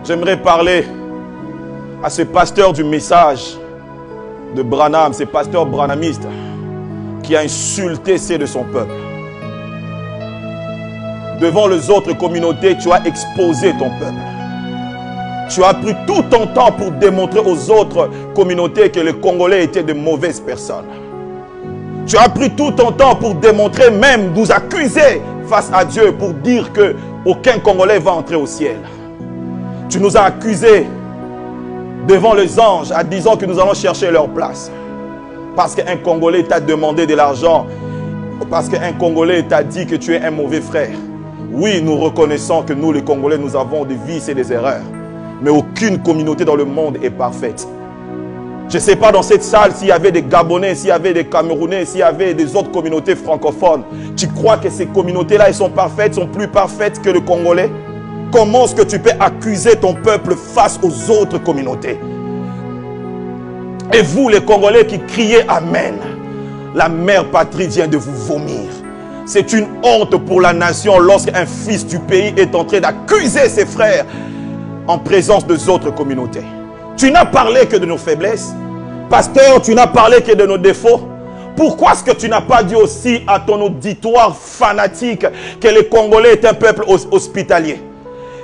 J'aimerais parler à ce pasteur du message de Branham, ce pasteur branhamiste qui a insulté ceux de son peuple. Devant les autres communautés, tu as exposé ton peuple. Tu as pris tout ton temps pour démontrer aux autres communautés que les Congolais étaient de mauvaises personnes. Tu as pris tout ton temps pour démontrer, même nous accuser face à Dieu, pour dire qu'aucun Congolais va entrer au ciel. Tu nous as accusés devant les anges en disant que nous allons chercher leur place. Parce qu'un Congolais t'a demandé de l'argent. Parce qu'un Congolais t'a dit que tu es un mauvais frère. Oui, nous reconnaissons que nous les Congolais, nous avons des vices et des erreurs. Mais aucune communauté dans le monde est parfaite. Je ne sais pas dans cette salle s'il y avait des Gabonais, s'il y avait des Camerounais, s'il y avait des autres communautés francophones. Tu crois que ces communautés-là, elles sont parfaites, sont plus parfaites que le Congolais? Comment est-ce que tu peux accuser ton peuple face aux autres communautés? Et vous, les Congolais qui criez Amen, la mère patrie vient de vous vomir. C'est une honte pour la nation lorsqu'un fils du pays est en train d'accuser ses frères en présence des autres communautés. Tu n'as parlé que de nos faiblesses. Pasteur, tu n'as parlé que de nos défauts. Pourquoi est-ce que tu n'as pas dit aussi à ton auditoire fanatique que les Congolais est un peuple hospitalier?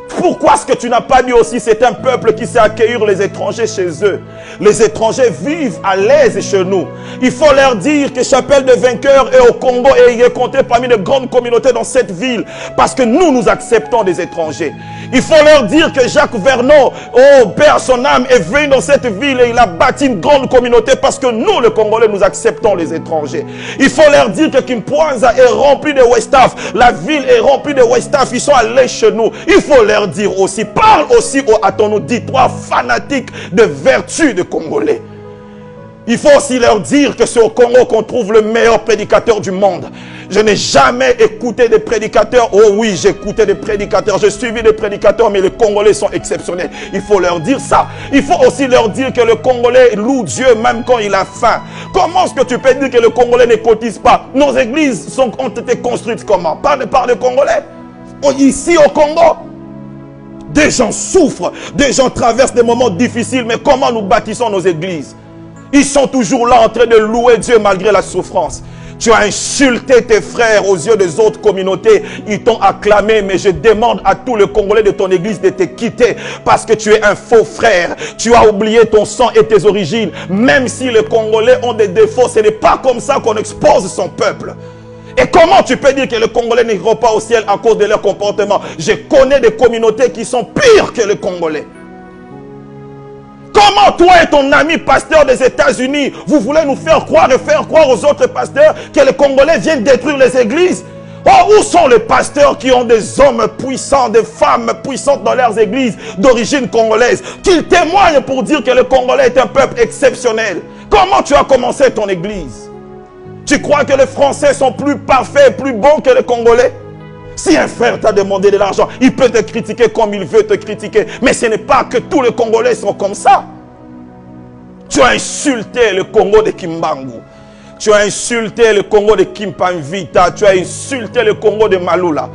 Pourquoi est-ce que tu n'as pas dit aussi c'est un peuple qui sait accueillir les étrangers chez eux? Les étrangers vivent à l'aise chez nous. Il faut leur dire que Chapelle de Vainqueurs est au Congo et il est compté parmi de grandes communautés dans cette ville parce que nous acceptons des étrangers. Il faut leur dire que Jacques Vernon, oh Père son âme, est venu dans cette ville et il a bâti une grande communauté parce que nous les Congolais nous acceptons les étrangers. Il faut leur dire que Kimpwanza est rempli de Westaf, la ville est remplie de Westaf, ils sont à l'aise chez nous. Il faut leur dire aussi, parle aussi à ton auditoire fanatique de vertu de Congolais. Il faut aussi leur dire que c'est au Congo qu'on trouve le meilleur prédicateur du monde. Je n'ai jamais écouté des prédicateurs. Oh oui, j'ai écouté des prédicateurs. J'ai suivi des prédicateurs, mais les Congolais sont exceptionnels. Il faut leur dire ça. Il faut aussi leur dire que le Congolais loue Dieu même quand il a faim. Comment est-ce que tu peux dire que le Congolais ne cotise pas? Nos églises ont été construites comment? Par les Congolais. Ici au Congo. Des gens souffrent, des gens traversent des moments difficiles, mais comment nous bâtissons nos églises? Ils sont toujours là en train de louer Dieu malgré la souffrance. Tu as insulté tes frères aux yeux des autres communautés. Ils t'ont acclamé, mais je demande à tous les Congolais de ton église de te quitter parce que tu es un faux frère. Tu as oublié ton sang et tes origines. Même si les Congolais ont des défauts, ce n'est pas comme ça qu'on expose son peuple. Et comment tu peux dire que les Congolais n'iront pas au ciel à cause de leur comportement? Je connais des communautés qui sont pires que les Congolais. Comment toi et ton ami pasteur des États-Unis, vous voulez nous faire croire et faire croire aux autres pasteurs que les Congolais viennent détruire les églises? Oh, où sont les pasteurs qui ont des hommes puissants, des femmes puissantes dans leurs églises d'origine congolaise, qu'ils témoignent pour dire que le Congolais est un peuple exceptionnel? Comment tu as commencé ton église? Tu crois que les Français sont plus parfaits, plus bons que les Congolais? Si un frère t'a demandé de l'argent, il peut te critiquer comme il veut te critiquer. Mais ce n'est pas que tous les Congolais sont comme ça. Tu as insulté le Congo de Kimbangu. Tu as insulté le Congo de Kimpanvita. Tu as insulté le Congo de Malula.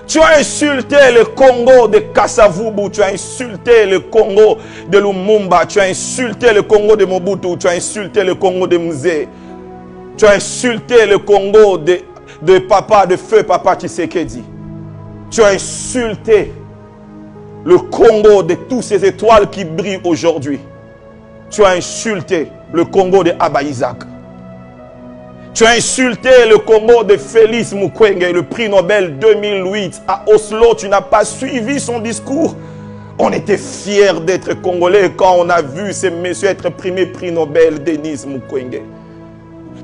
Tu as insulté le Congo de Kassavubu. Tu as insulté le Congo de Lumumba. Tu as insulté le Congo de Mobutu. Tu as insulté le Congo de Mzee. Tu as insulté le Congo de papa, de feu papa Tshisekedi. Tu as insulté le Congo de toutes ces étoiles qui brillent aujourd'hui. Tu as insulté le Congo de Abba Isaac. Tu as insulté le Congo de Félix Mukwege, le prix Nobel 2008. À Oslo, tu n'as pas suivi son discours. On était fiers d'être Congolais quand on a vu ce monsieur être primé prix Nobel, Denis Mukwege.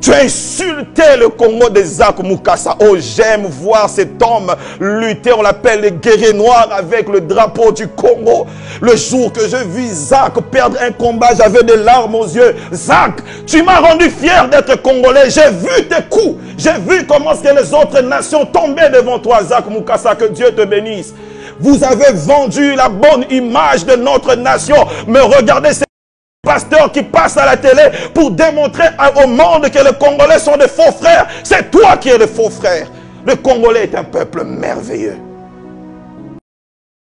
Tu as insulté le Congo de Zach Mukasa. Oh, j'aime voir cet homme lutter. On l'appelle le guerrier noir avec le drapeau du Congo. Le jour que je vis Zach perdre un combat, j'avais des larmes aux yeux. Zach, tu m'as rendu fier d'être Congolais. J'ai vu tes coups. J'ai vu comment que les autres nations tombaient devant toi, Zach Mukasa. Que Dieu te bénisse. Vous avez vendu la bonne image de notre nation. Mais regardez ces pasteurs qui passent à la télé pour démontrer au monde que les Congolais sont des faux frères. C'est toi qui es le faux frère. Le Congolais est un peuple merveilleux.